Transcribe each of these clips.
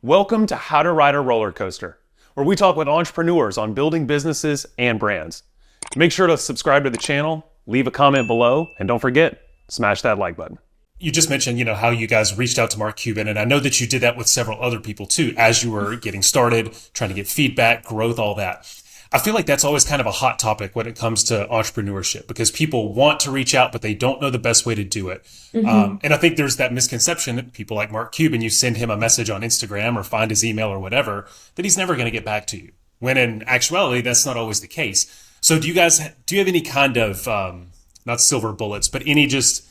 Welcome to How to Ride a Roller Coaster, where we talk with entrepreneurs on building businesses and brands. Make sure to subscribe to the channel, leave a comment below, and don't forget, smash that like button. You just mentioned, how you guys reached out to Mark Cuban, and I know that you did that with several other people too, as you were getting started, trying to get feedback, growth, all that. I feel like that's always kind of a hot topic when it comes to entrepreneurship because people want to reach out, but they don't know the best way to do it. And I think there's that misconception that people like Mark Cuban, you send him a message on Instagram or find his email or whatever, that he's never going to get back to you. When in actuality, that's not always the case. So do you have any kind of, not silver bullets, but any just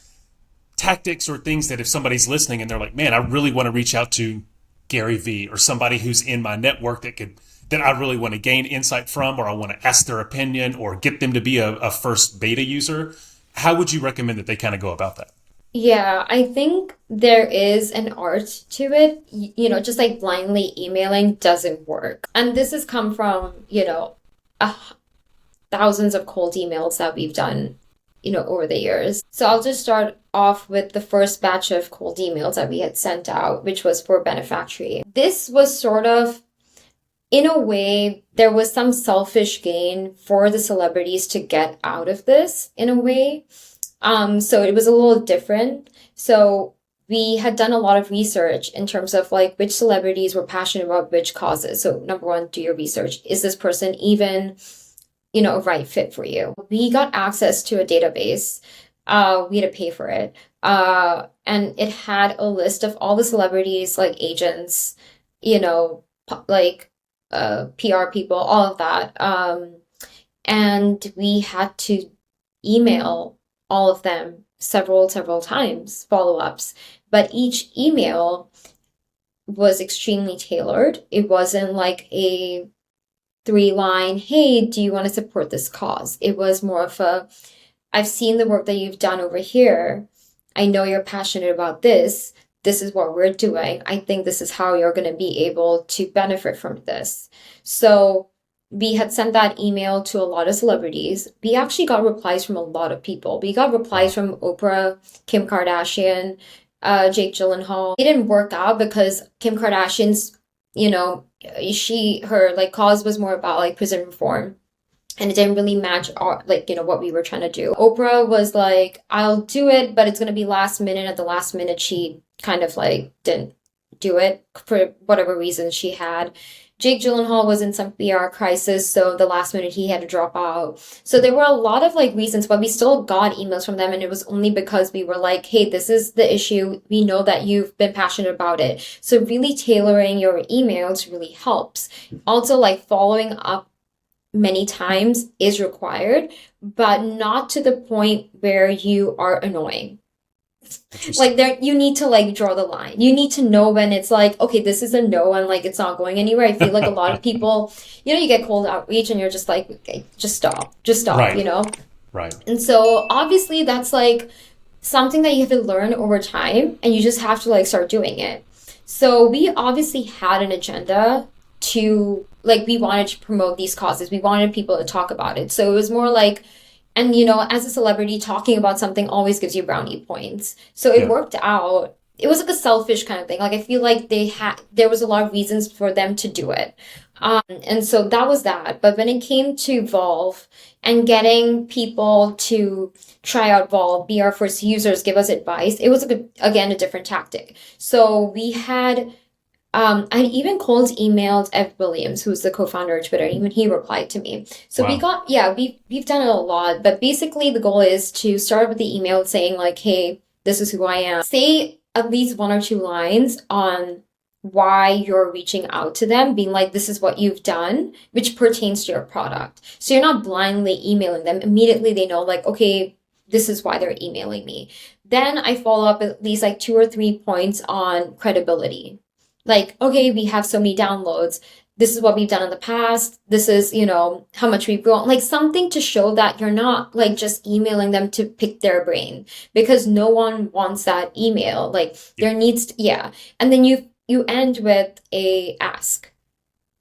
tactics or things that if somebody's listening and they're like, man, I really want to reach out to Gary Vee or somebody who's in my network that I really want to gain insight from, or I want to ask their opinion or get them to be a first beta user, how would you recommend that they kind of go about that? Yeah, I think there is an art to it. Just like blindly emailing doesn't work. And this has come from, thousands of cold emails that we've done, over the years. So I'll just start off with the first batch of cold emails that we had sent out, which was for Benefactory. This was sort of, in a way, there was some selfish gain for the celebrities to get out of this in a way. So it was a little different. So we had done a lot of research in terms of like which celebrities were passionate about which causes. So number one, do your research. Is this person even, a right fit for you? We got access to a database. We had to pay for it. And it had a list of all the celebrities, like agents, PR people, all of that. And we had to email all of them several times, follow-ups. But each email was extremely tailored. It wasn't like a 3-line, hey, do you want to support this cause? It was more of I've seen the work that you've done over here. I know you're passionate about this. This is what we're doing. I think this is how you're going to be able to benefit from this. So we had sent that email to a lot of celebrities. We actually got replies from a lot of people. We got replies from Oprah, Kim Kardashian, Jake Gyllenhaal. It didn't work out because Kim Kardashian's, her cause was more about like prison reform. And it didn't really match what we were trying to do. Oprah was like, I'll do it, but it's going to be last minute. At the last minute, she kind of didn't do it for whatever reason she had. Jake Gyllenhaal was in some PR crisis, so the last minute he had to drop out. So there were a lot of reasons, but we still got emails from them, and it was only because we were like, hey, this is the issue. We know that you've been passionate about it. So really tailoring your emails really helps. Also, following up many times is required, but not to the point where you are annoying. There, you need to draw the line. You need to know when it's okay, this is a no, and it's not going anywhere. I feel like a lot of people, you get cold outreach and you're just like, okay, just stop, Right. Right. And so obviously that's something that you have to learn over time, and you just have to start doing it. So we obviously had an agenda to we wanted to promote these causes. We wanted people to talk about it. So it was more and as a celebrity, talking about something always gives you brownie points. So it worked out. It was a selfish kind of thing. I feel like there was a lot of reasons for them to do it. And so that was that. But when it came to Volve and getting people to try out Volve, be our first users, give us advice, it was again a different tactic. So we had I even cold emailed Ed Williams, who's the co-founder of Twitter, and even he replied to me. So Wow. we've done it a lot, but basically the goal is to start with the email saying hey, this is who I am. Say at least 1 or 2 lines on why you're reaching out to them, being this is what you've done, which pertains to your product. So you're not blindly emailing them. Immediately they know okay, this is why they're emailing me. Then I follow up at least 2 or 3 points on credibility. Okay, we have so many downloads. This is what we've done in the past. This is, how much we've grown. Something to show that you're not just emailing them to pick their brain, because no one wants that email. There needs to, And then you end with a ask.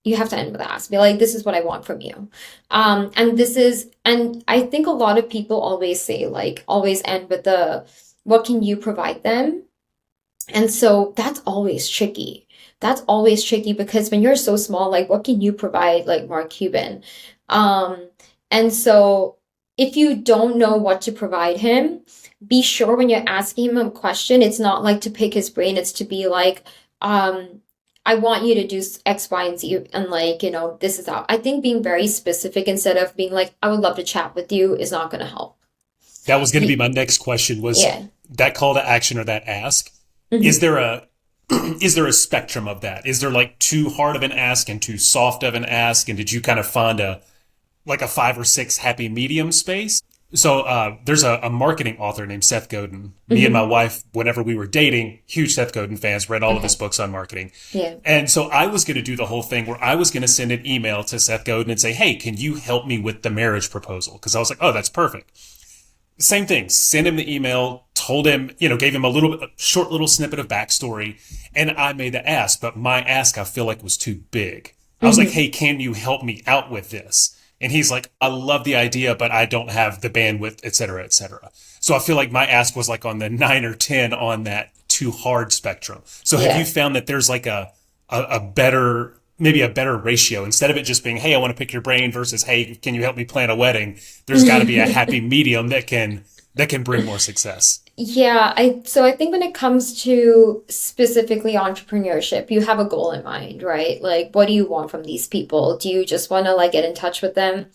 You have to end with an ask. Be this is what I want from you. And I think a lot of people always say, always end with what can you provide them? And so that's always tricky. that's always tricky because when you're so small, like what can you provide like Mark Cuban? And so if you don't know what to provide him, be sure when you're asking him a question, it's not like to pick his brain, it's to be like, I want you to do X, Y, and Z, and like, this is how. I think being very specific instead of being like, I would love to chat with you is not going to help. That was going to be my next question, was that call to action or that ask. Mm-hmm. Is there a spectrum of that? Is there like too hard of an ask and too soft of an ask? And did you kind of find a 5 or 6 happy medium space? So there's a marketing author named Seth Godin. Me and my wife, whenever we were dating, huge Seth Godin fans, read all of his books on marketing. Yeah. And so I was going to do the whole thing where I was going to send an email to Seth Godin and say, hey, can you help me with the marriage proposal? Because I was like, oh, that's perfect. Same thing. Send him the email, told him, gave him a short little snippet of backstory. And I made the ask, but my ask I feel like was too big. I was like, hey, can you help me out with this? And he's like, I love the idea, but I don't have the bandwidth, et cetera, et cetera. So I feel like my ask was like on the 9 or 10 on that too hard spectrum. So have you found that there's like a better ratio, instead of it just being, hey, I want to pick your brain versus, hey, can you help me plan a wedding? There's got to be a happy medium that can bring more success. Yeah, I think when it comes to specifically entrepreneurship, you have a goal in mind, right? Like, what do you want from these people? Do you just want to like get in touch with them?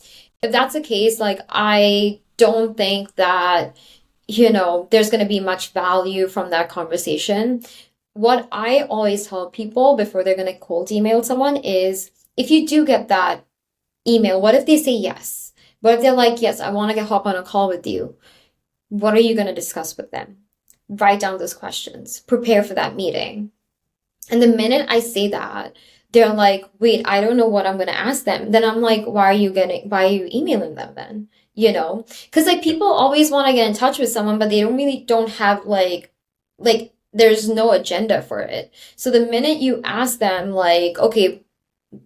If that's the case, like, I don't think that, there's going to be much value from that conversation. What I always tell people before they're going to cold email someone is, if you do get that email, what if they say yes? What if they're like, yes, I want to hop on a call with you? What are you going to discuss with them? Write down those questions. Prepare for that meeting. And the minute I say that, they're like, wait, I don't know what I'm going to ask them. Then I'm like, why are you emailing them then? Because like people always want to get in touch with someone, but they don't have like there's no agenda for it. So the minute you ask them like, okay,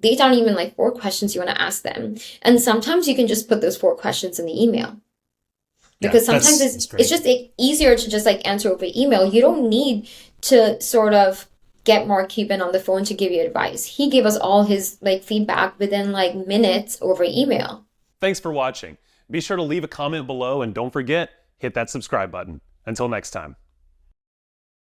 they don't even like 4 questions you want to ask them. And sometimes you can just put those 4 questions in the email. Because sometimes it's just easier to just like answer over email. You don't need to sort of get Mark Cuban on the phone to give you advice. He gave us all his like feedback within like minutes over email. Thanks for watching. Be sure to leave a comment below and don't forget, hit that subscribe button. Until next time.